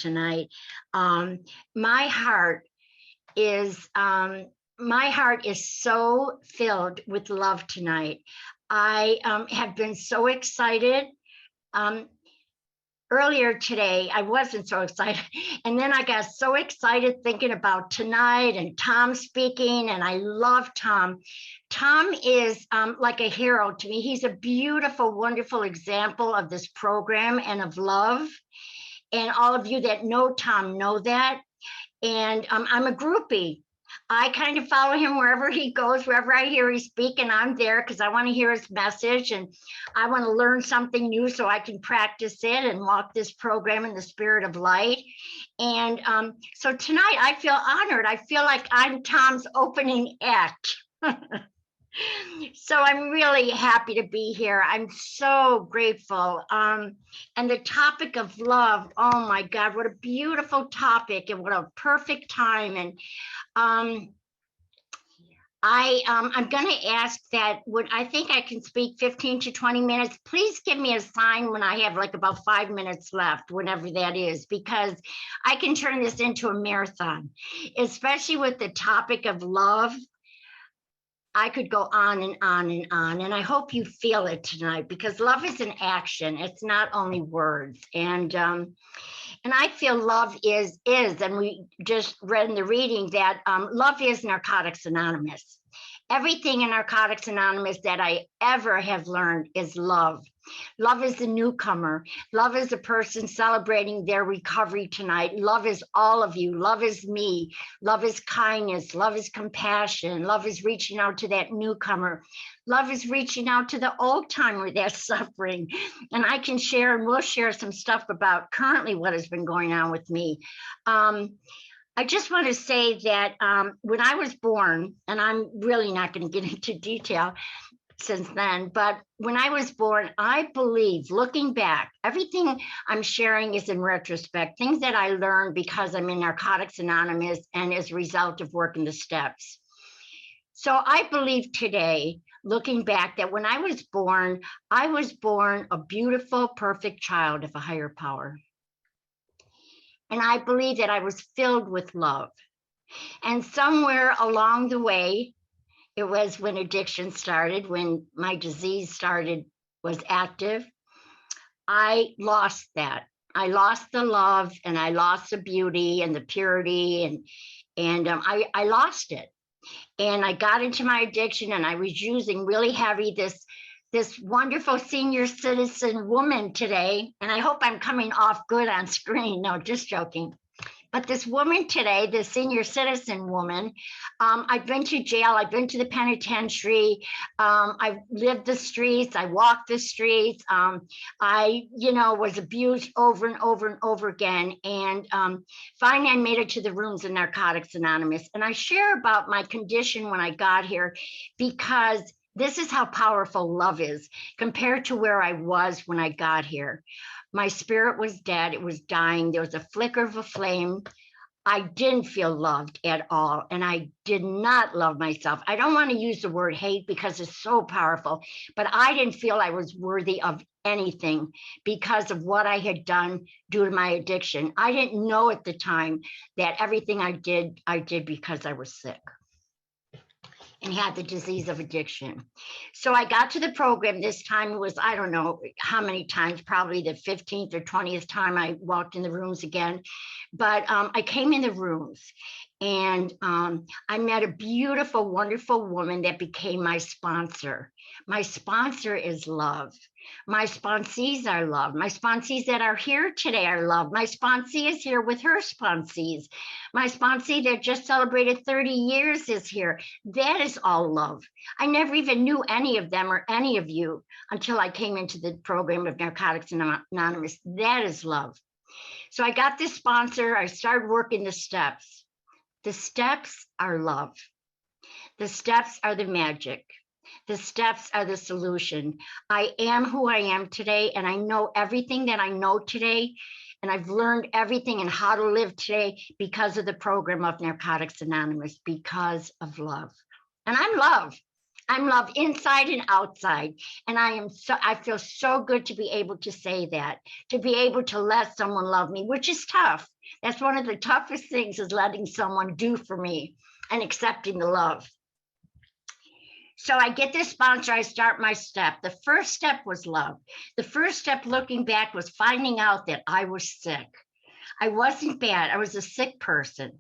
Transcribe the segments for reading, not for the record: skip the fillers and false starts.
tonight. Um, my heart my heart is so filled with love tonight. I have been so excited. Um, Earlier today, I wasn't so excited. And then I got so excited thinking about tonight and Tom speaking, and I love Tom. Tom is like a hero to me. He's a beautiful, wonderful example of this program and of love. And all of you that know Tom know that. And I'm a groupie. I kind of follow him wherever he goes, wherever I hear he speak, and I'm there because I want to hear his message and I want to learn something new so I can practice it and walk this program in the spirit of light. And so tonight I feel honored. I feel like I'm Tom's opening act. So I'm really happy to be here. I'm so grateful. And the topic of love, oh my God, what a beautiful topic and what a perfect time. And I'm going to ask that when I think I can speak 15 to 20 minutes, please give me a sign when I have like about 5 minutes left, whenever that is, because I can turn this into a marathon, especially with the topic of love. I could go on and on and on, and I hope you feel it tonight because love is an action. It's not only words. And I feel love is, and we just read in the reading that love is Narcotics Anonymous. Everything in Narcotics Anonymous that I ever have learned is love. Love is the newcomer. Love is the person celebrating their recovery tonight. Love is all of you. Love is me. Love is kindness. Love is compassion. Love is reaching out to that newcomer. Love is reaching out to the old timer that's suffering. And I can share, and we'll share some stuff about currently what has been going on with me. I just want to say that when I was born, and I'm really not going to get into detail since then, but when I was born, I believe, looking back, everything I'm sharing is in retrospect, things that I learned because I'm in Narcotics Anonymous and as a result of working the steps. So I believe today, looking back, that when I was born a beautiful, perfect child of a higher power. And I believe that I was filled with love. And somewhere along the way, it was when addiction started, when my disease was active, I lost that. I lost the love and I lost the beauty and the purity and I lost it. And I got into my addiction and I was using really heavy this wonderful senior citizen woman today, and I hope I'm coming off good on screen. No, just joking. But this woman today, this senior citizen woman, I've been to jail, I've been to the penitentiary, I've lived the streets, I walked the streets, I, was abused over and over and over again. And finally, I made it to the rooms of Narcotics Anonymous. And I share about my condition when I got here because this is how powerful love is compared to where I was when I got here. My spirit was dead. It was dying. There was a flicker of a flame. I didn't feel loved at all. And I did not love myself. I don't want to use the word hate because it's so powerful, but I didn't feel I was worthy of anything because of what I had done due to my addiction. I didn't know at the time that everything I did because I was sick and had the disease of addiction. So I got to the program this time. It was, I don't know how many times, probably the 15th or 20th time I walked in the rooms again. But I came in the rooms and I met a beautiful, wonderful woman that became my sponsor. My sponsor is love. My sponsees are love. My sponsees that are here today are love. My sponsee is here with her sponsees. My sponsee that just celebrated 30 years is here. That is all love. I never even knew any of them or any of you until I came into the program of Narcotics Anonymous. That is love. So I got this sponsor. I started working the steps. The steps are love. The steps are the magic. The steps are the solution. I am who I am today, and I know everything that I know today, and I've learned everything and how to live today because of the program of Narcotics Anonymous, because of love. And I'm love. I'm loved inside and outside. And I feel so good to be able to say that, to be able to let someone love me, which is tough. That's one of the toughest things, is letting someone do for me and accepting the love. So I get this sponsor, I start my step. The first step was love. The first step, looking back, was finding out that I was sick. I wasn't bad. I was a sick person.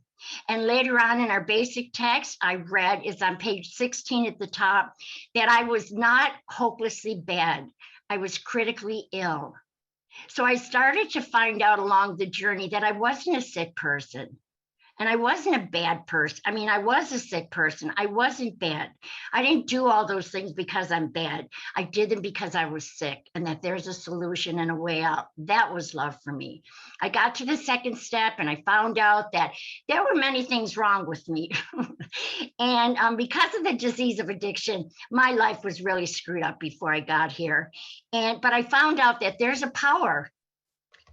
And later on in our basic text, I read, is on page 16 at the top, that I was not hopelessly bad. I was critically ill. So I started to find out along the journey that I wasn't a sick person. And I wasn't a bad person. I mean, I was a sick person. I wasn't bad. I didn't do all those things because I'm bad. I did them because I was sick, and that there's a solution and a way out. That was love for me. I got to the second step and I found out that there were many things wrong with me. And because of the disease of addiction, my life was really screwed up before I got here. But I found out that there's a power,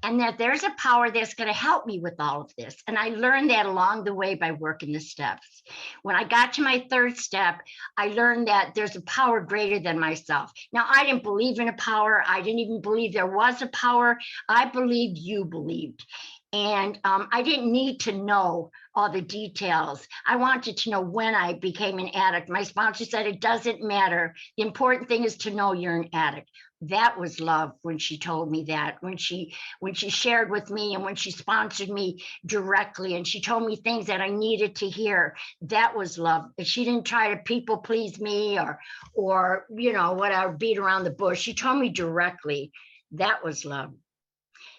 and that there's a power that's going to help me with all of this. And I learned that along the way by working the steps. When I got to my third step, I learned that there's a power greater than myself. Now, I didn't believe in a power. I didn't even believe there was a power. I believed you believed. And I didn't need to know all the details. I wanted to know when I became an addict. My sponsor said, it doesn't matter. The important thing is to know you're an addict. That was love when she told me that, when she shared with me, and when she sponsored me directly, and she told me things that I needed to hear. That was love. She didn't try to people please me or whatever, beat around the bush. She told me directly. That was love.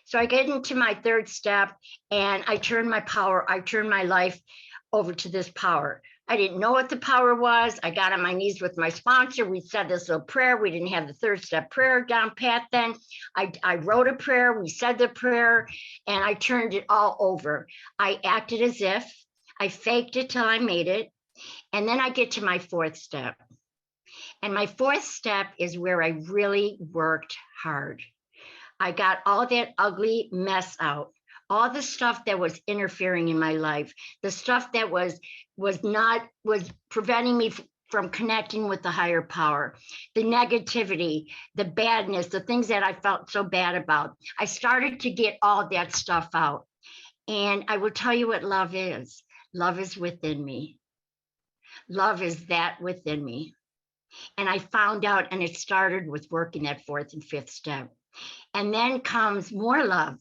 So I get into my third step, and I turned my life over to this power. I didn't know what the power was. I got on my knees with my sponsor. We said this little prayer. We didn't have the third step prayer down pat then. I wrote a prayer. We said the prayer, and I turned it all over. I acted as if. I faked it till I made it. And then I get to my fourth step. And my fourth step is where I really worked hard. I got all that ugly mess out, all the stuff that was interfering in my life, the stuff that was preventing me from connecting with the higher power, the negativity, the badness, the things that I felt so bad about. I started to get all that stuff out. And I will tell you what love is. Love is within me. Love is that within me. And I found out, and it started with working that fourth and fifth step. And then comes more love,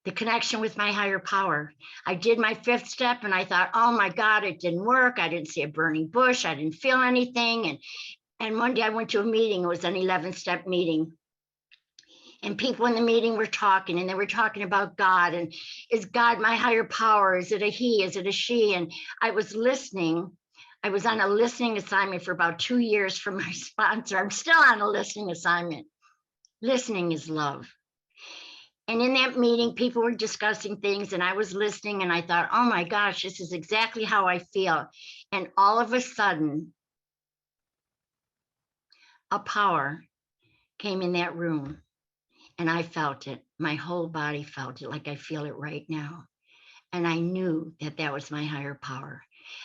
the connection with my higher power. I did my fifth step and I thought, oh my God, it didn't work. I didn't see a burning bush. I didn't feel anything. And one day I went to a meeting. It was an 11th step meeting. And people in the meeting were talking, and they were talking about God. And is God my higher power? Is it a he? Is it a she? And I was listening. I was on a listening assignment for about 2 years from my sponsor. I'm still on a listening assignment. Listening is love. And in that meeting, people were discussing things, and I was listening, and I thought, oh my gosh, this is exactly how I feel. And all of a sudden, a power came in that room, and I felt it. My whole body felt it, like I feel it right now. And I knew that that was my higher power.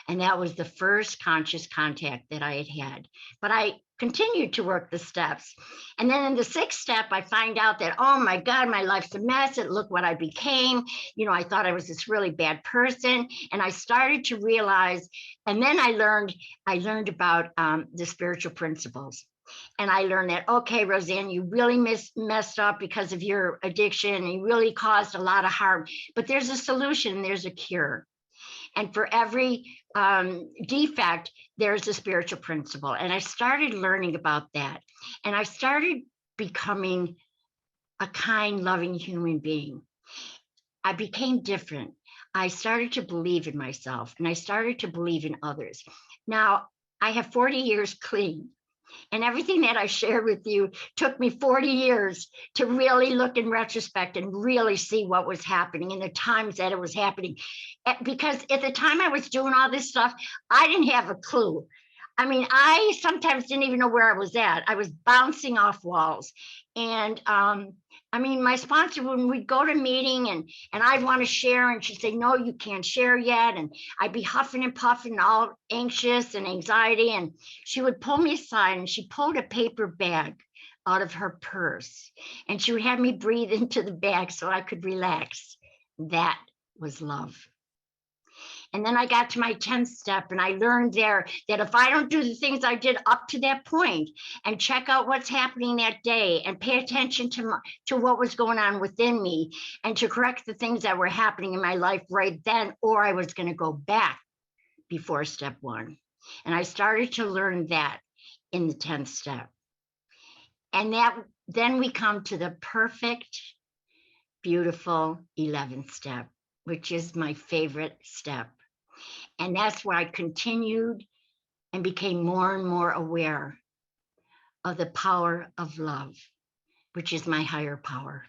And that was the first conscious contact that I had. But I continued to work the steps. And then in the sixth step, I find out that, oh my God, my life's a mess. And look what I became. I thought I was this really bad person. And I started to realize, and then I learned about the spiritual principles. And I learned that, okay, Roseanne, you really messed up because of your addiction, and you really caused a lot of harm. But there's a solution, there's a cure. And for every defect, there's a spiritual principle. And I started learning about that. And I started becoming a kind, loving human being. I became different. I started to believe in myself, and I started to believe in others. Now, I have 40 years clean. And everything that I shared with you took me 40 years to really look in retrospect and really see what was happening in the times that it was happening. Because at the time I was doing all this stuff, I didn't have a clue. I mean, I sometimes didn't even know where I was at. I was bouncing off walls. And I mean, my sponsor, when we'd go to a meeting and I'd want to share, and she'd say, no, you can't share yet. And I'd be huffing and puffing, all anxious and anxiety. And she would pull me aside and she pulled a paper bag out of her purse. And she would have me breathe into the bag so I could relax. That was love. And then I got to my 10th step and I learned there that if I don't do the things I did up to that point and check out what's happening that day and pay attention to what was going on within me and to correct the things that were happening in my life right then, or I was going to go back before step 1. And I started to learn that in the 10th step. And then we come to the perfect, beautiful 11th step, which is my favorite step. And that's where I continued and became more and more aware of the power of love, which is my higher power.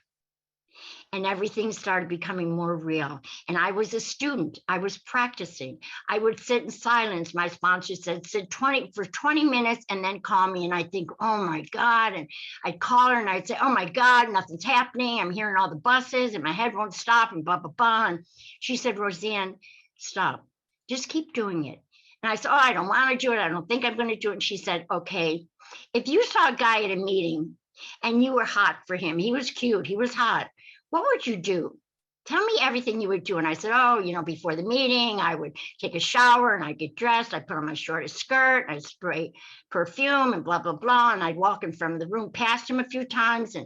And everything started becoming more real. And I was a student. I was practicing. I would sit in silence. My sponsor said, sit for 20 minutes and then call me. And I'd think, oh my God. And I'd call her and I'd say, oh my God, nothing's happening. I'm hearing all the buses and my head won't stop and blah, blah, blah. And she said, Roseanne, stop. Just keep doing it. And I said, oh, I don't want to do it. I don't think I'm going to do it. And she said, okay, if you saw a guy at a meeting and you were hot for him, he was cute, he was hot, what would you do? Tell me everything you would do. And I said, oh, before the meeting, I would take a shower and I'd get dressed. I'd put on my shortest skirt. I'd spray perfume and blah, blah, blah. And I'd walk in from the room past him a few times.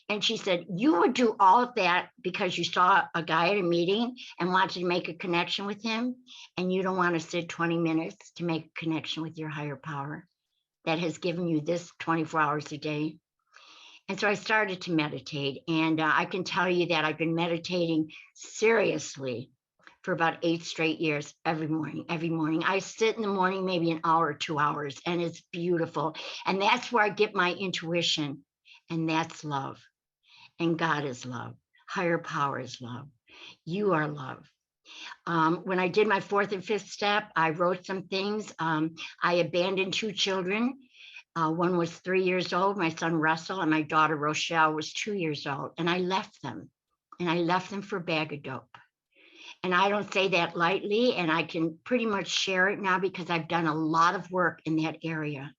And she said, you would do all of that because you saw a guy at a meeting and wanted to make a connection with him. And you don't want to sit 20 minutes to make a connection with your higher power that has given you this 24 hours a day. And so I started to meditate, and I can tell you that I've been meditating seriously for about 8 straight years, every morning. I sit in the morning, maybe an hour or 2 hours, and it's beautiful. And that's where I get my intuition, and that's love. And God is love. Higher power is love. You are love. When I did my 4th and 5th step, I wrote some things. I abandoned 2 children. One was 3 years old, my son Russell, and my daughter Rochelle was 2 years old. And I left them. And I left them for a bag of dope. And I don't say that lightly, and I can pretty much share it now because I've done a lot of work in that area.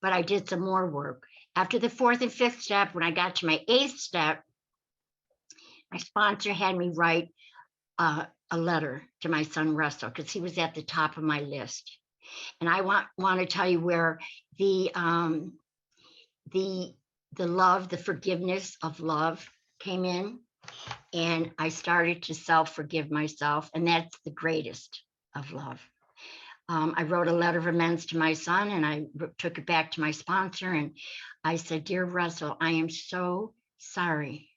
But I did some more work. After the 4th and 5th step, when I got to my 8th step, my sponsor had me write a letter to my son Russell because he was at the top of my list. And I want to tell you where the love, the forgiveness of love came in. And I started to self-forgive myself. And that's the greatest of love. I wrote a letter of amends to my son and I took it back to my sponsor. And I said, dear Russell, I am so sorry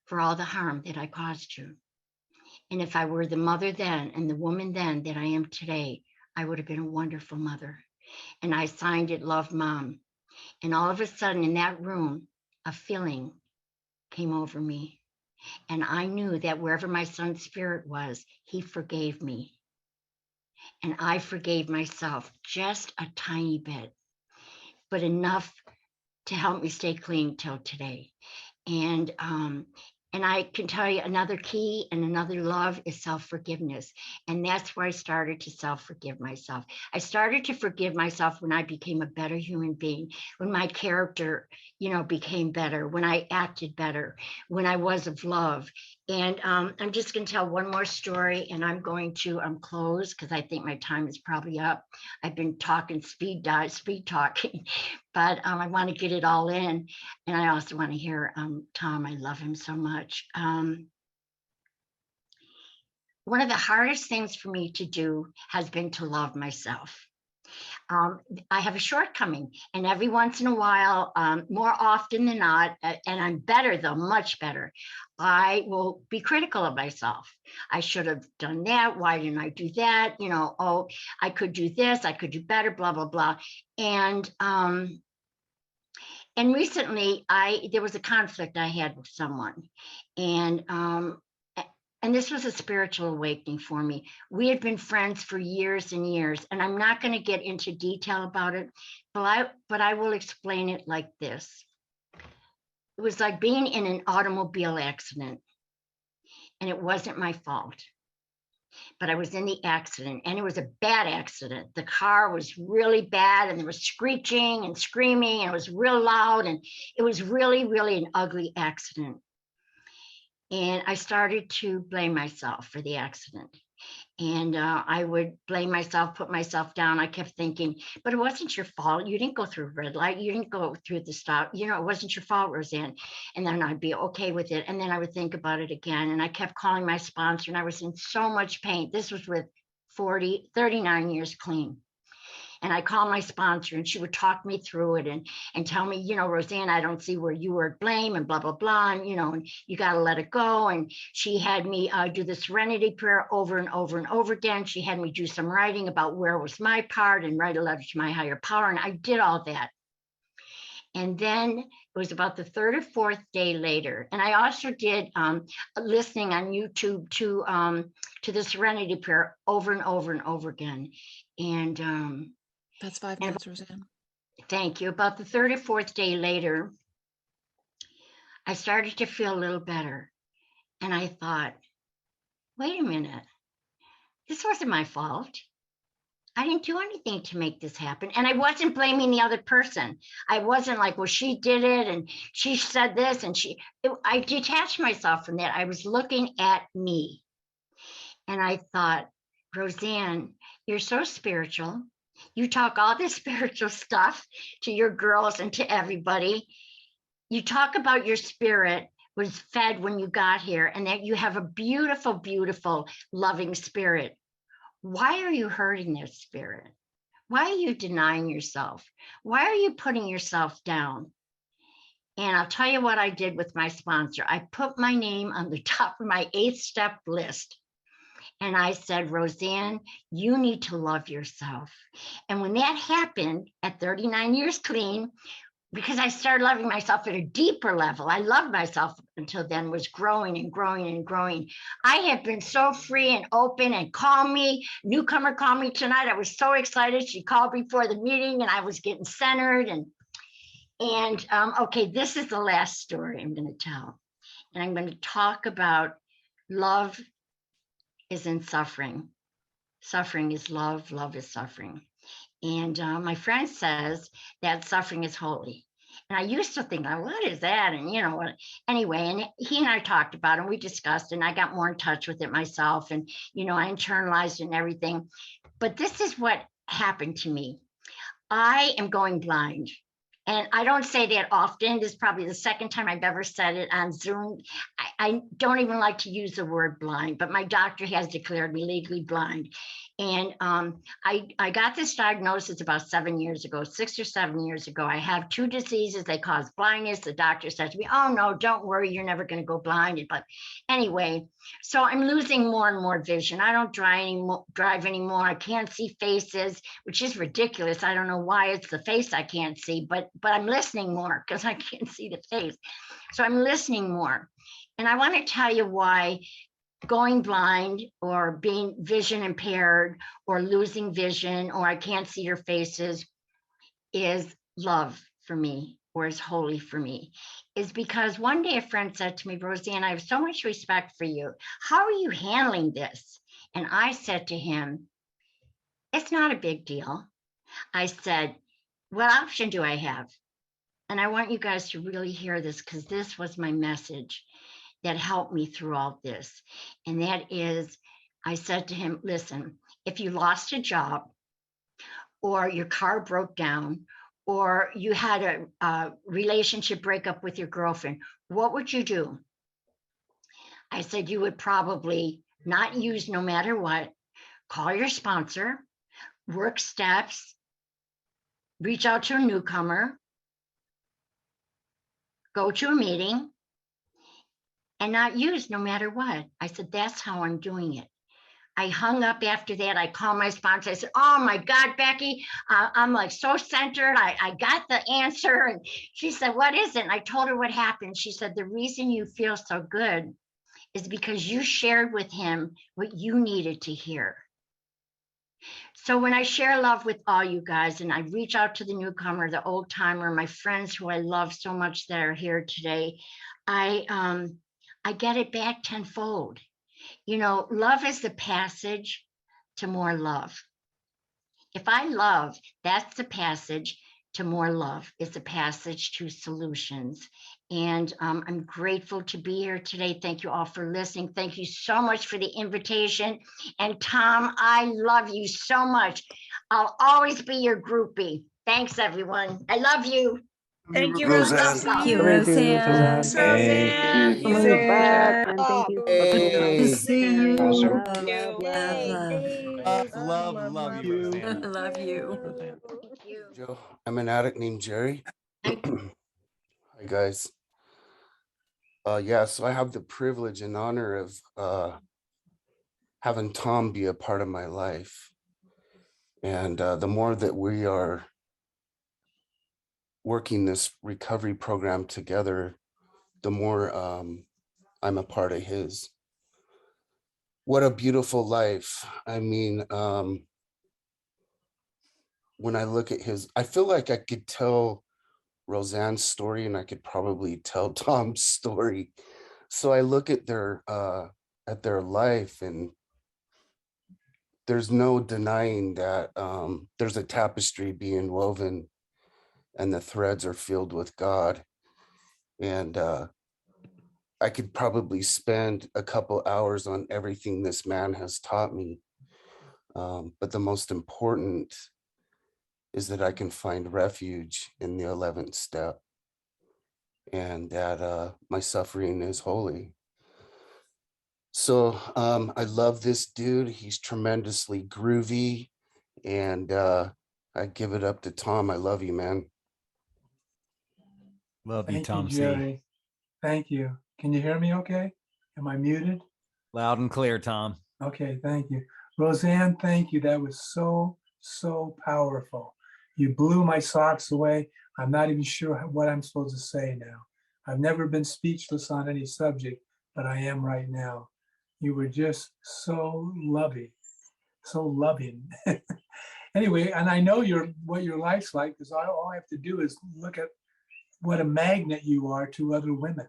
for all the harm that I caused you. And if I were the mother then and the woman then that I am today, I would have been a wonderful mother. And I signed it, Love, Mom. And all of a sudden in that room, a feeling came over me. And I knew that wherever my son's spirit was, he forgave me. And I forgave myself just a tiny bit, but enough to help me stay clean till today. And I can tell you another key and another love is self-forgiveness. And that's where I started to self-forgive myself. I started to forgive myself when I became a better human being, when my character, became better, when I acted better, when I was of love. And I'm just going to tell one more story and I'm going to close because I think my time is probably up. I've been talking speed talking, but I want to get it all in. And I also want to hear Tom. I love him so much. One of the hardest things for me to do has been to love myself. I have a shortcoming, and every once in a while, more often than not, and I'm better though, much better, I will be critical of myself. I should have done that. Why didn't I do that? Oh, I could do this. I could do better, blah, blah, blah. And recently there was a conflict I had with someone, and this was a spiritual awakening for me. We had been friends for years and years, and I'm not going to get into detail about it, but I will explain it like this. It was like being in an automobile accident, and it wasn't my fault, but I was in the accident, and it was a bad accident. The car was really bad, and there was screeching and screaming, and it was real loud, and it was really, really an ugly accident. And I started to blame myself for the accident. And I would blame myself, put myself down. I kept thinking, but it wasn't your fault. You didn't go through a red light. You didn't go through the stop. You know, it wasn't your fault, Roseanne. And then I'd be okay with it. And then I would think about it again. And I kept calling my sponsor, and I was in so much pain. This was with 39 years clean. And I called my sponsor, and she would talk me through it and tell me, you know, Roseanne, I don't see where you were at blame, and blah, blah, blah. And, you know, and you got to let it go. And she had me do the serenity prayer over and over and over again. She had me do some writing about where was my part and write a letter to my higher power. And I did all that. And then it was about the third or fourth day later. And I also did listening on YouTube to the serenity prayer over and over and over again. And That's 5 minutes, Roseanne. thank you. About the third or fourth day later, I started to feel a little better. And I thought, wait a minute, this wasn't my fault. I didn't do anything to make this happen. And I wasn't blaming the other person. I wasn't like, well, she did it and she said this and I detached myself from that. I was looking at me. And I thought, Roseanne, you're so spiritual. You talk all this spiritual stuff to your girls and to everybody. You talk about your spirit was fed when you got here and that you have a beautiful, beautiful, loving spirit. Why are you hurting this spirit? Why are you denying yourself? Why are you putting yourself down? And I'll tell you what I did with my sponsor. I put my name on the top of my 8-step list. And I said, Roseanne, you need to love yourself. And when that happened at 39 years clean, because I started loving myself at a deeper level, I loved myself until then, was growing and growing and growing. I have been so free and open, and call me, newcomer called me tonight. I was so excited. She called before the meeting and I was getting centered. And okay, this is the last story I'm going to tell. And I'm going to talk about love is in suffering. Suffering is love. Love is suffering. And my friend says that suffering is holy. And I used to think, what is that? And, you know, anyway, and he and I talked about it, and we discussed, and I got more in touch with it myself. And, you know, I internalized it and everything. But this is what happened to me. I am going blind. And I don't say that often. This is probably the second time I've ever said it on Zoom. I don't even like to use the word blind, but my doctor has declared me legally blind. And I got this diagnosis about 7 years ago, 6 or 7 years ago. I have 2 diseases. They cause blindness. The doctor said to me, oh, no, don't worry. You're never going to go blind. But anyway, so I'm losing more and more vision. I don't drive anymore. I can't see faces, which is ridiculous. I don't know why it's the face I can't see, but I'm listening more because I can't see the face. So I'm listening more. And I want to tell you why going blind or being vision impaired or losing vision or I can't see your faces is love for me or is holy for me, is because one day a friend said to me, Roseanne, I have so much respect for you. How are you handling this? And I said to him, it's not a big deal. I said, what option do I have? And I want you guys to really hear this because this was my message that helped me through all this. And that is, I said to him, listen, if you lost a job or your car broke down or you had a relationship breakup with your girlfriend, what would you do? I said, you would probably not use no matter what, call your sponsor, work steps, reach out to a newcomer, go to a meeting, and not use no matter what. I said, that's how I'm doing it. I hung up after that. I called my sponsor. I said, oh my God, Becky, I'm like so centered. I got the answer. And she said, what is it? And I told her what happened. She said, the reason you feel so good is because you shared with him what you needed to hear. So when I share love with all you guys and I reach out to the newcomer, the old timer, my friends who I love so much that are here today, I get it back tenfold. You know, love is the passage to more love. If I love, that's the passage to more love. It's a passage to solutions. And I'm grateful to be here today. Thank you all for listening. Thank you so much for the invitation. And Tom, I love you so much. I'll always be your groupie. Thanks, everyone. I love you. Thank you, Roseanne. Roseanne. Thank you, Thank you, Roseanne. Roseanne. Thanks, Roseanne. For You coming are back, just and thank you for Good being to Hey. see awesome. you. Awesome. love, You. love, Love, Yay. love. love. Love you, You. Roseanne. Love you. Roseanne. Thank you. Joe. I'm an addict named Jerry. And Hi guys. Yeah, so I have the privilege and honor of having Tom be a part of my life. And the more that we are working this recovery program together, the more I'm a part of his. What a beautiful life. I mean, when I look at his, I feel like I could tell Roseanne's story and I could probably tell Tom's story. So I look at their life, and there's no denying that there's a tapestry being woven and the threads are filled with God. And I could probably spend a couple hours on everything this man has taught me. But the most important is that I can find refuge in the 11th step, and that my suffering is holy. So I love this dude. He's tremendously groovy, and I give it up to Tom. I love you, man. Love you, Thank you, Tom C. Jerry. Thank you. Can you hear me okay? Am I muted? Loud and clear, Tom. Okay, thank you. Roseanne, thank you. That was so powerful. You blew my socks away. I'm not even sure what I'm supposed to say now. I've never been speechless on any subject, but I am right now. You were just so loving, so loving. Anyway, and I know what your life's like, because all I have to do is look at what a magnet you are to other women.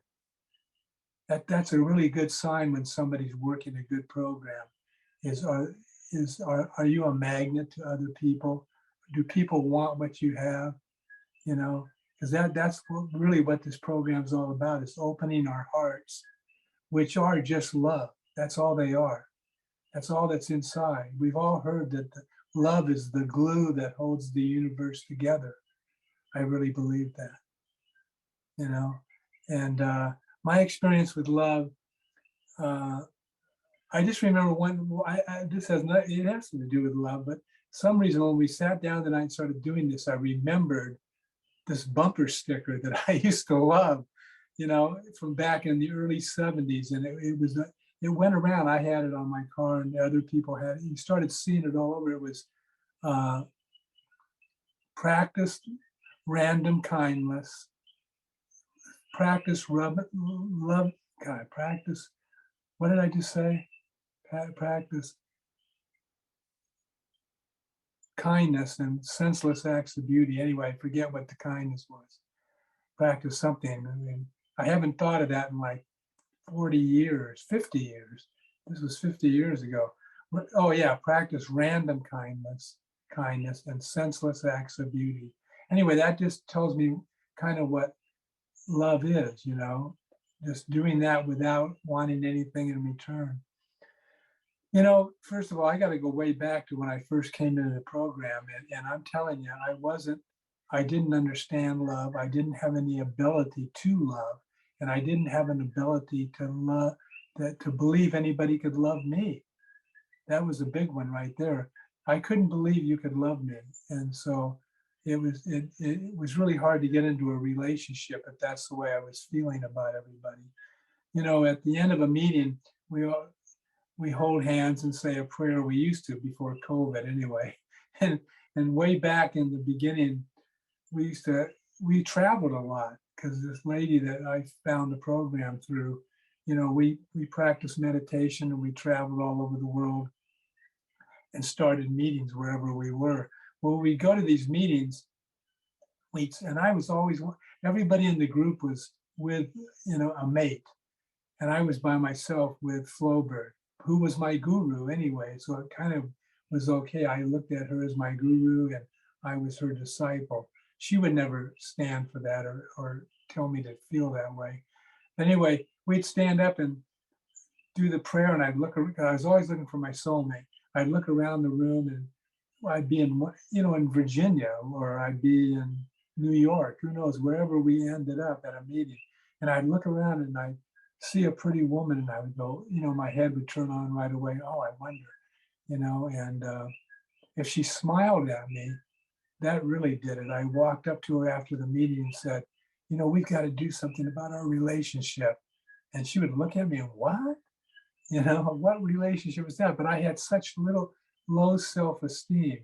That's a really good sign when somebody's working a good program. Are you a magnet to other people? Do people want what you have? You know, because that's really what this program is all about. Is opening our hearts, which are just love. That's all they are. That's all that's inside. We've all heard that love is the glue that holds the universe together. I really believe that. You know, and my experience with love, I just remember this has not, it has to do with love, but some reason when we sat down tonight and started doing this, I remembered this bumper sticker that I used to love, you know, from back in the early 70s. And it went around. I had it on my car and other people had it. You started seeing it all over. It was practice random kindness, practice love, God, practice. What did I just say? Practice kindness and senseless acts of beauty. Anyway, I forget what the kindness was. Practice something. I mean, I haven't thought of that in like 40 years, 50 years. This was 50 years ago. Oh yeah, practice random kindness and senseless acts of beauty. Anyway, that just tells me kind of what love is, you know, just doing that without wanting anything in return. You know, first of all, I got to go way back to when I first came into the program. And I'm telling you, I didn't understand love. I didn't have any ability to love. And I didn't have an ability to love, to believe anybody could love me. That was a big one right there. I couldn't believe you could love me. And so it was really hard to get into a relationship if that's the way I was feeling about everybody. You know, at the end of a meeting, we hold hands and say a prayer. We used to before COVID anyway. And way back in the beginning, we traveled a lot because this lady that I found the program through, you know, we practiced meditation and we traveled all over the world. and started meetings wherever we were. Well, we go to these meetings, and I was always, everybody in the group was with, a mate. And I was by myself with Flowbird, who was my guru anyway. So it kind of was okay. I looked at her as my guru and I was her disciple. She would never stand for that or tell me to feel that way. Anyway, we'd stand up and do the prayer, and I was always looking for my soulmate. I'd look around the room, and I'd be in Virginia, or I'd be in New York, who knows, wherever we ended up at a meeting. And I'd look around and I'd see a pretty woman, and I would go, my head would turn on right away. Oh, I wonder, and if she smiled at me, that really did it. I walked up to her after the meeting and said, we've got to do something about our relationship. And she would look at me and, what? What relationship was that? But I had such low self-esteem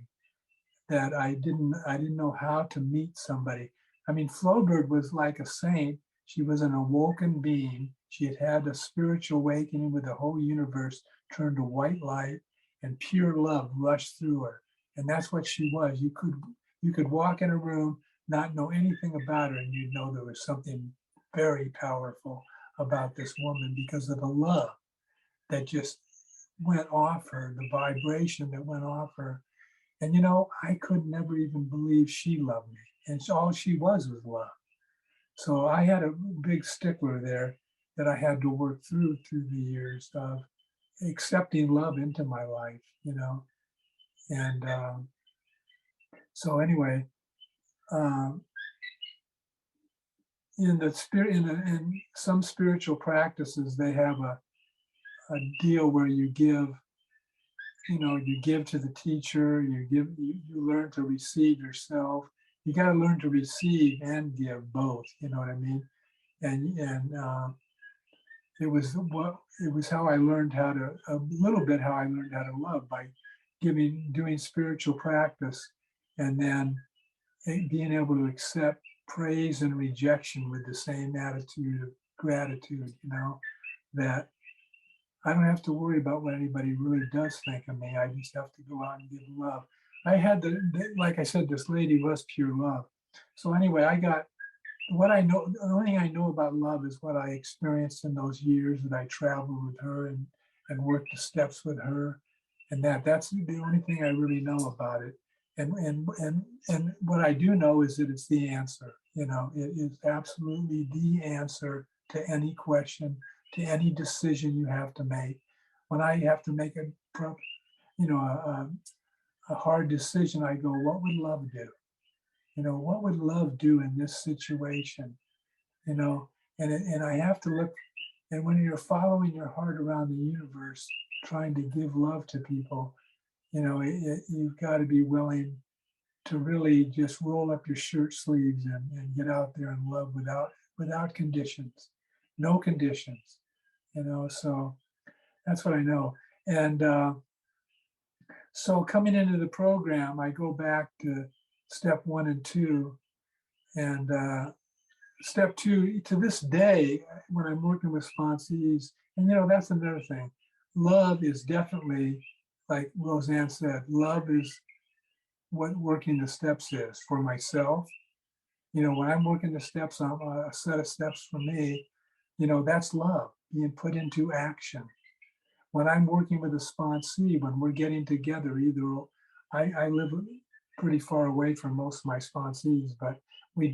that I didn't know how to meet somebody. I mean, Flowbird was like a saint. She was an awoken being. She had had a spiritual awakening with the whole universe turned to white light, and pure love rushed through her. And that's what she was. You could walk in a room, not know anything about her, and you'd know there was something very powerful about this woman because of the love that just went off her, the vibration that went off her. And I could never even believe she loved me. And all she was love. So I had a big stickler there that I had to work through the years of accepting love into my life, And so anyway, in some spiritual practices, they have a deal where you give to the teacher, you learn to receive yourself. You got to learn to receive and give both, you know what I mean? And it was how I learned how to love, by doing spiritual practice, and then being able to accept praise and rejection with the same attitude of gratitude, that I don't have to worry about what anybody really does think of me. I just have to go out and give love. I had like I said, this lady was pure love. So anyway, I got what I know. The only thing I know about love is what I experienced in those years that I traveled with her and worked the steps with her, and that's the only thing I really know about it. And what I do know is that it's the answer. It is absolutely the answer to any question, to any decision you have to make. When I have to make a hard decision, I go, what would love do? What would love do in this situation? And I have to look, and when you're following your heart around the universe, trying to give love to people, you've got to be willing to really just roll up your shirt sleeves and get out there and love without conditions, no conditions, so that's what I know. And so coming into the program, I go back to step 1 and 2, and step 2 to this day, when I'm working with sponsees, and that's another thing. Love is definitely, like Roseanne said, love is what working the steps is for myself. When I'm working the steps on a set of steps for me, that's love being put into action. When I'm working with a sponsee, when we're getting together, either I live pretty far away from most of my sponsees, but we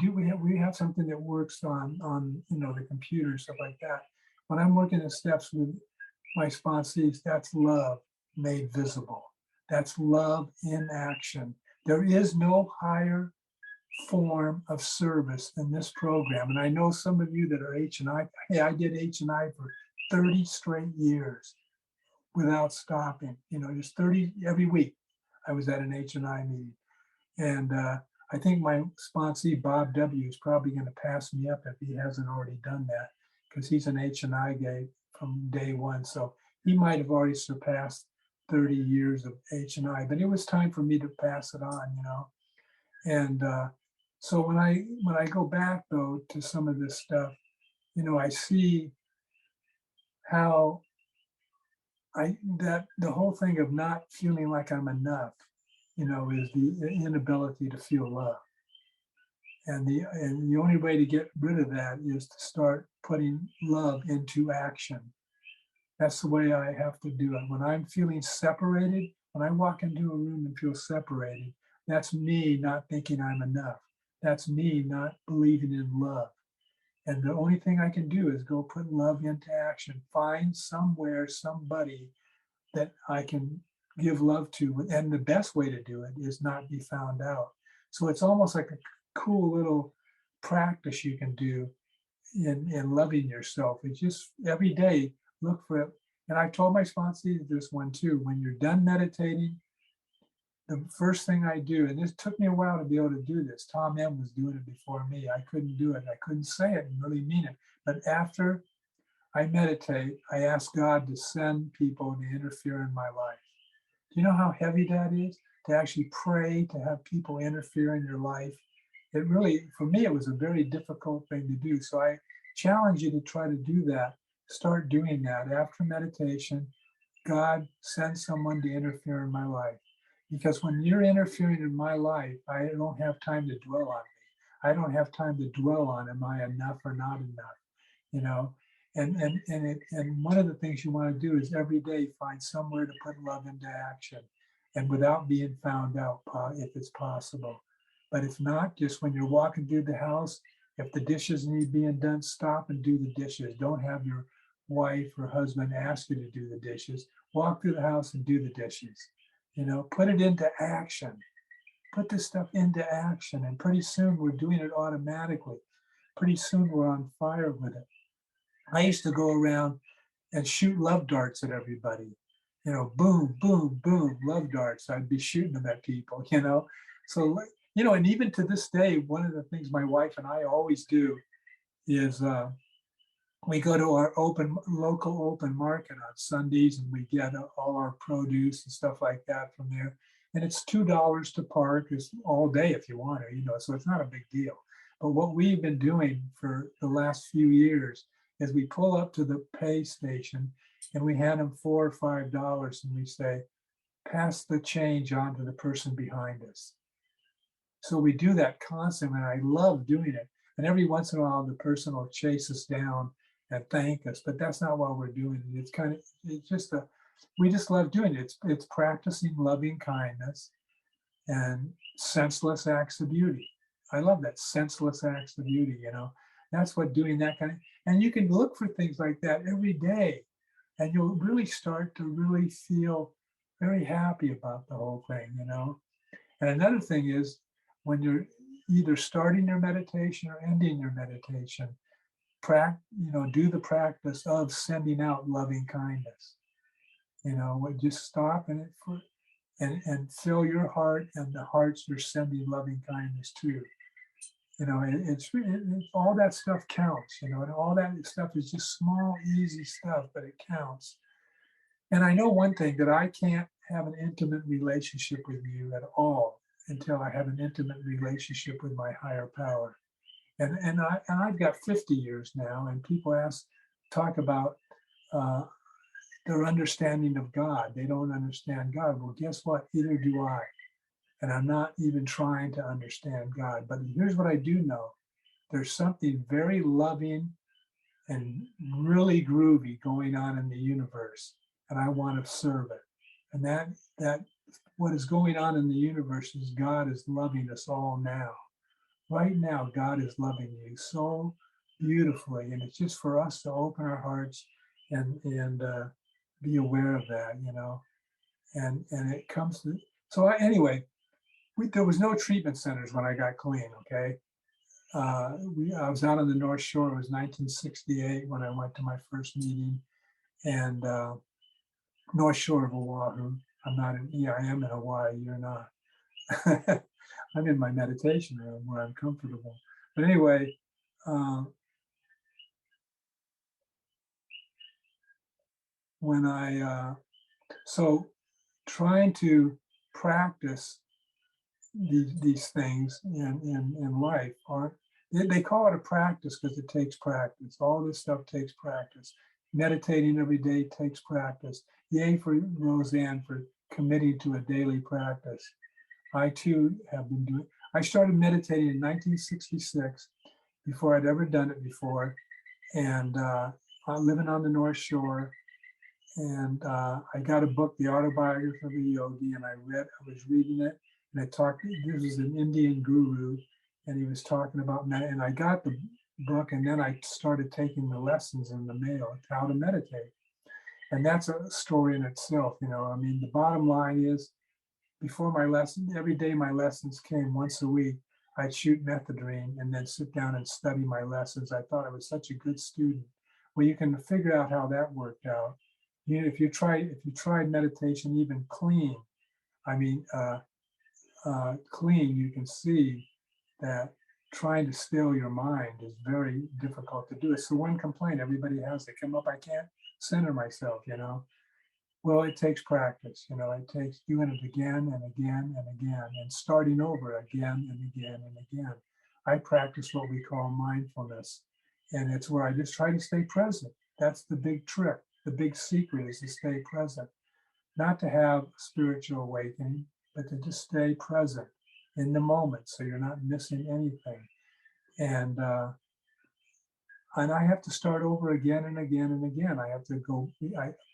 have something that works on the computer, stuff like that. When I'm working the steps with my sponsees, that's love made visible. That's love in action. There is no higher form of service in this program. And I know some of you that are H&I, hey, I did H&I for 30 straight years without stopping, just 30 every week. I was at an H&I meeting. And I think my sponsee, Bob W., is probably going to pass me up if he hasn't already done that, because he's an H&I guy from day one. So he might have already surpassed 30 years of H&I, but it was time for me to pass it on, And so when I go back, though, to some of this stuff, I see how that the whole thing of not feeling like I'm enough, is the inability to feel love. And the only way to get rid of that is to start putting love into action. That's the way I have to do it. When I'm feeling separated, when I walk into a room and feel separated, that's me not thinking I'm enough. That's me not believing in love. And the only thing I can do is go put love into action. Find somewhere, somebody that I can give love to. And the best way to do it is not be found out. So it's almost like a cool little practice you can do in loving yourself. It's just every day, look for it. And I told my sponsees this one too. When you're done meditating, the first thing I do, and this took me a while to be able to do this. Tom M was doing it before me. I couldn't do it. I couldn't say it and really mean it. But after I meditate, I ask God to send people to interfere in my life. Do you know how heavy that is? To actually pray, to have people interfere in your life. It really, for me, it was a very difficult thing to do. So I challenge you to try to do that. Start doing that. After meditation, God, send someone to interfere in my life. Because when you're interfering in my life, I don't have time to dwell on me. I don't have time to dwell on, am I enough or not enough? You know, and one of the things you want to do is every day find somewhere to put love into action, and without being found out, if it's possible. But if not, just when you're walking through the house, if the dishes need being done, stop and do the dishes. Don't have your wife or husband ask you to do the dishes. Walk through the house and do the dishes. Put it into action. Put this stuff into action, and pretty soon we're doing it automatically. Pretty soon we're on fire with it. I used to go around and shoot love darts at everybody. Boom, boom, boom, love darts. I'd be shooting them at people, So, and even to this day, one of the things my wife and I always do is we go to our local open market on Sundays, and we get all our produce and stuff like that from there. And it's $2 to park. It's all day if you want to, so it's not a big deal. But what we've been doing for the last few years is we pull up to the pay station and we hand them $4 or $5 and we say, pass the change on to the person behind us. So we do that constantly, and I love doing it. And every once in a while, the person will chase us down and thank us, but that's not why we're doing it. We just love doing it. It's practicing loving kindness and senseless acts of beauty. I love that, senseless acts of beauty, That's what doing that kind of, and you can look for things like that every day, and you'll really start to really feel very happy about the whole thing, And another thing is, when you're either starting your meditation or ending your meditation, do the practice of sending out loving kindness. Just stop and fill your heart and the hearts you're sending loving kindness to. It's all that stuff counts, and all that stuff is just small, easy stuff, but it counts. And I know one thing, that I can't have an intimate relationship with you at all until I have an intimate relationship with my higher power. And I've got 50 years now, and people talk about their understanding of God. They don't understand God. Well, guess what? Neither do I. And I'm not even trying to understand God. But here's what I do know. There's something very loving and really groovy going on in the universe, and I want to serve it. And that what is going on in the universe is God is loving us all now. Right now, God is loving you so beautifully, and it's just for us to open our hearts and be aware of that, And it comes to, so anyway, there was no treatment centers when I got clean. Okay, I was out on the North Shore. It was 1968 when I went to my first meeting, and North Shore of Oahu. I'm not in. Yeah, I am in Hawaii. You're not. I'm in my meditation room where I'm comfortable. But anyway, when I so trying to practice these things in life, they call it a practice because it takes practice. All this stuff takes practice. meditating every day takes practice. Yay for Roseanne for committing to a daily practice. I too have been doing, I started meditating in 1966 before I'd ever done it before. And living on the North Shore. And I got a book, The Autobiography of a Yogi, and I was reading it, and it talked, this was an Indian guru, and he was talking about, and I got the book, and then I started taking the lessons in the mail, how to meditate. And that's a story in itself, you know. I mean, the bottom line is, before my lesson, every day my lessons came once a week, I'd shoot methadone and then sit down and study my lessons. I thought I was such a good student. Well, you can figure out how that worked out. You know, if you tried meditation even clean, I mean, clean, you can see that trying to still your mind is very difficult to do. It's the one complaint everybody has. They come up, I can't center myself, you know. Well, it takes practice, you know, it takes doing it again and again and again and starting over again and again and again. I practice what we call mindfulness, and it's where I just try to stay present. That's the big trick. The big secret is to stay present, not to have spiritual awakening, but to just stay present in the moment so you're not missing anything. And I have to start over again and again and again. I have to go,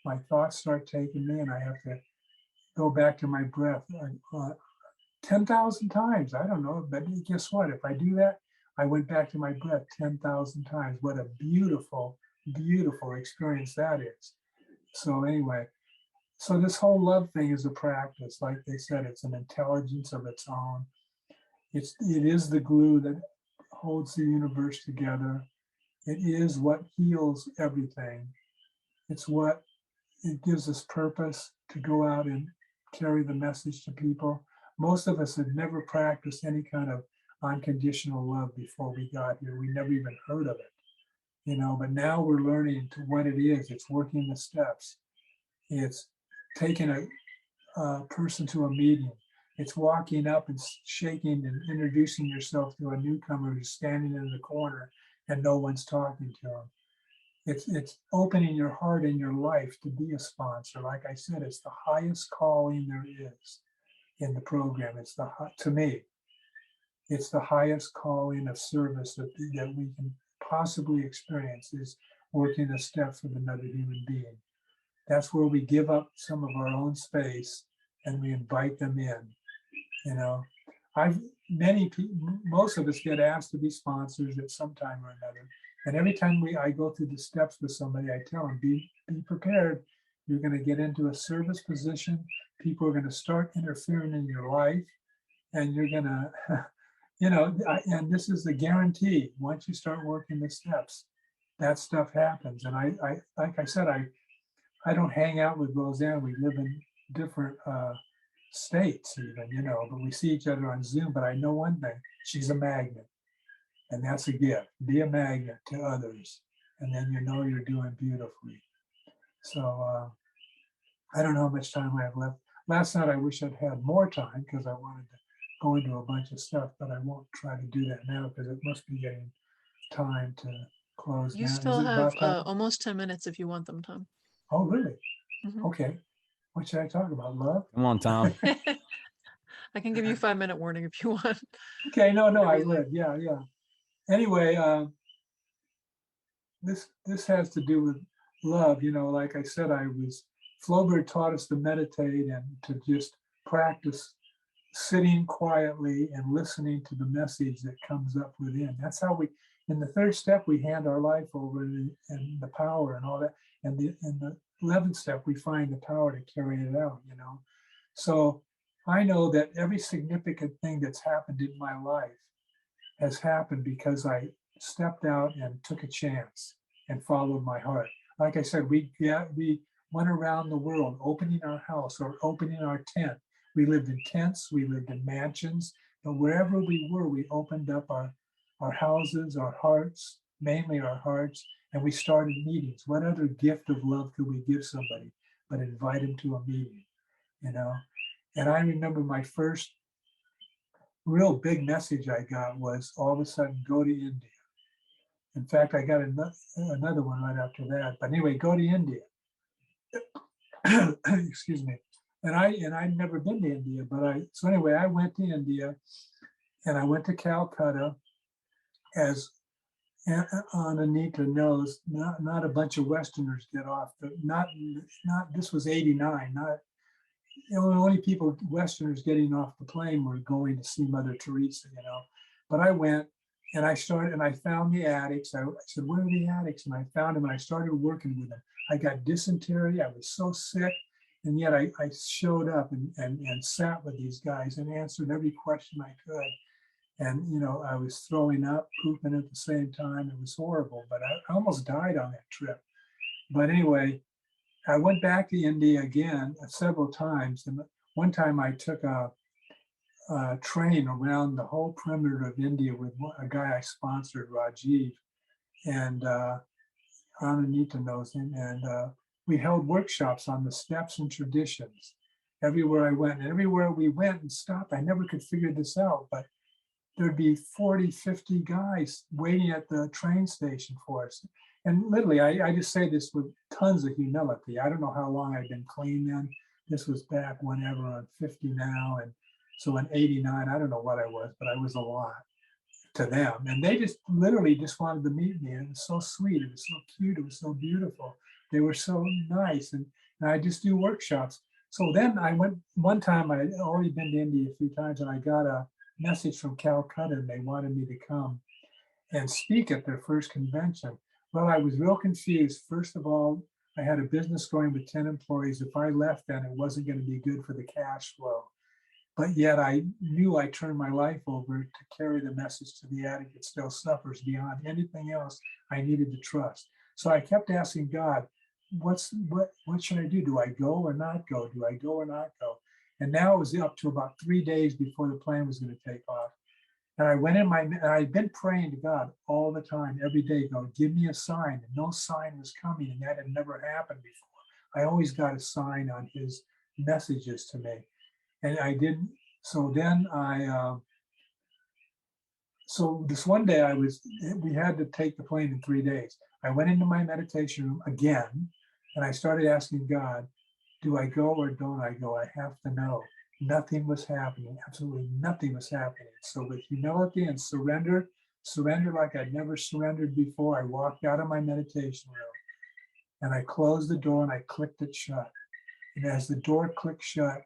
my thoughts start taking me, and I have to go back to my breath 10,000 times. I don't know, but guess what? If I do that, I went back to my breath 10,000 times. What a beautiful, beautiful experience that is. So anyway, so this whole love thing is a practice. Like they said, it's an intelligence of its own. It is the glue that holds the universe together. It is what heals everything. It's what it gives us purpose to go out and carry the message to people. Most of us had never practiced any kind of unconditional love before we got here. We never even heard of it, you know, but now we're learning to what it is. It's working the steps. It's taking a person to a meeting. It's walking up and shaking and introducing yourself to a newcomer who's standing in the corner and no one's talking to them. It's opening your heart and your life to be a sponsor. Like I said, it's the highest calling there is in the program. To me, it's the highest calling of service that we can possibly experience, is working the steps with another human being. That's where we give up some of our own space and we invite them in. You know, most of us get asked to be sponsors at some time or another. And every time I go through the steps with somebody, I tell them, be prepared. You're going to get into a service position. People are going to start interfering in your life, and you're going to, you know, and this is the guarantee. Once you start working the steps, that stuff happens. And I like I said, I don't hang out with Roseanne. We live in different states even, you know, but we see each other on Zoom. But I know one thing, she's a magnet. And that's a gift. Be a magnet to others. And then you know you're doing beautifully. So I don't know how much time I have left. Last night I wish I'd had more time because I wanted to go into a bunch of stuff, but I won't try to do that now because it must be getting time to close You down. still Is it have about time? almost 10 minutes if you want them, Tom. Oh, really? Mhm. Okay. What should I talk about? Love? Come on, Tom. I can give you a 5-minute warning if you want. Okay, no, I Whatever you like. would. Yeah. Anyway, this has to do with love. You know, like I said, Flaubert taught us to meditate and to just practice sitting quietly and listening to the message that comes up within. That's how in the third step, we hand our life over and the power and all that. And in the 11th step, we find the power to carry it out, you know. So I know that every significant thing that's happened in my life has happened because I stepped out and took a chance and followed my heart. Like I said, we went around the world opening our house or opening our tent. We lived in tents, we lived in mansions, but wherever we were, we opened up our houses, our hearts, mainly our hearts, and we started meetings. What other gift of love could we give somebody but invite them to a meeting, you know? And I remember my first real big message I got was all of a sudden go to India. In fact, I got another one right after that. But anyway, go to India. Excuse me. And I'd never been to India, but so anyway, I went to India, and I went to Calcutta as Anita knows, not a bunch of Westerners get off not this was 89, not the only people, Westerners getting off the plane were going to see Mother Teresa, But I went and I found the addicts. I said, where are the addicts? And I found them and I started working with them. I got dysentery. I was so sick. And yet I showed up and sat with these guys and answered every question I could. And, I was throwing up, pooping at the same time. It was horrible, but I almost died on that trip. But anyway, I went back to India again several times. And one time I took a train around the whole perimeter of India with a guy I sponsored, Rajiv, and Ananita knows him. And we held workshops on the steps and traditions everywhere I went. And everywhere we went and stopped, I never could figure this out, but there'd be 40, 50 guys waiting at the train station for us. And literally, I just say this with tons of humility. I don't know how long I'd been clean then. This was back whenever, I'm 50 now. And so in 89, I don't know what I was, but I was a lot to them. And they just literally just wanted to meet me. And it was so sweet. It was so cute. It was so beautiful. They were so nice. And I just do workshops. So then I went, one time I had already been to India a few times, and I got a message from Calcutta, and they wanted me to come and speak at their first convention. Well, I was real confused. First of all, I had a business going with 10 employees. If I left then, it wasn't going to be good for the cash flow. But yet I knew I turned my life over to carry the message to the addict that still suffers. Beyond anything else, I needed to trust. So I kept asking God, what should I do? Do I go or not go? Do I go or not go? And now it was up to about 3 days before the plane was going to take off. And I went in and I'd been praying to God all the time, every day, going, give me a sign. And no sign was coming. And that had never happened before. I always got a sign on his messages to me. And I didn't. So then so this one day we had to take the plane in 3 days. I went into my meditation room again, and I started asking God, do I go or don't I go? I have to know. Nothing was happening. Absolutely nothing was happening. So with humility and surrender like I'd never surrendered before, I walked out of my meditation room and I closed the door and I clicked it shut. And as the door clicked shut,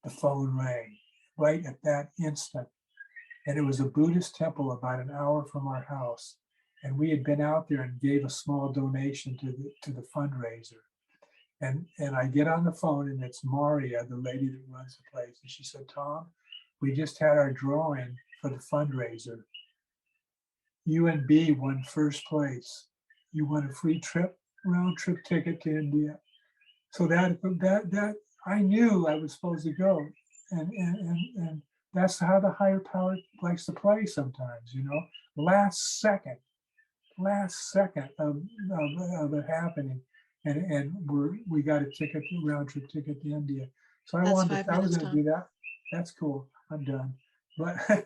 the phone rang right at that instant. And it was a Buddhist temple about an hour from our house. And we had been out there and gave a small donation to the fundraiser. And I get on the phone, and it's Maria, the lady that runs the place. And she said, Tom, we just had our drawing for the fundraiser. You and B won first place. You won a free round trip ticket to India. So that I knew I was supposed to go. And that's how the higher power likes to play sometimes, last second of it happening. And we got a round trip ticket to India. So I That's was 5 going minutes, to Tom. do that. That's cool. I'm done. But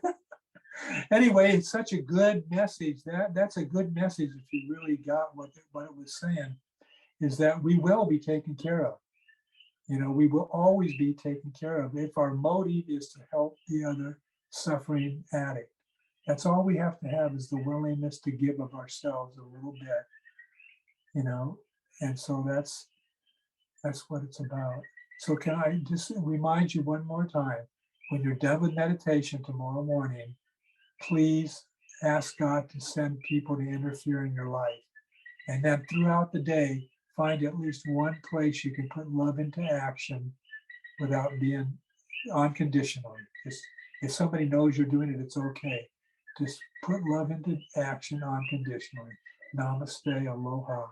anyway, it's such a good message. That's a good message if you really got what it was saying, is that we will be taken care of. We will always be taken care of if our motive is to help the other suffering addict. That's all we have to have, is the willingness to give of ourselves a little bit, and so that's what it's about. So can I just remind you one more time, when you're done with meditation tomorrow morning, please ask God to send people to interfere in your life. And then throughout the day, find at least one place you can put love into action without being unconditionally. Just, if somebody knows you're doing it, it's okay. Just put love into action unconditionally. Namaste, aloha.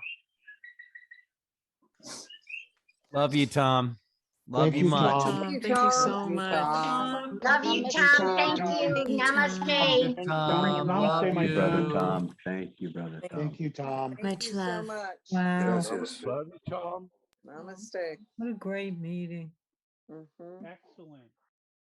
Love you, Tom. Love Thank you you, much. Tom. Tom, thank you so Thank you, much. Tom. Love you, Tom. Thank you. you, Namaste. Tom, love Namaste, my brother you. Tom. Thank you, brother Tom. Thank you, Tom. Thank you so much. Wow, Gracias. Love you, Tom. Namaste. what a great meeting. Mhm. Excellent.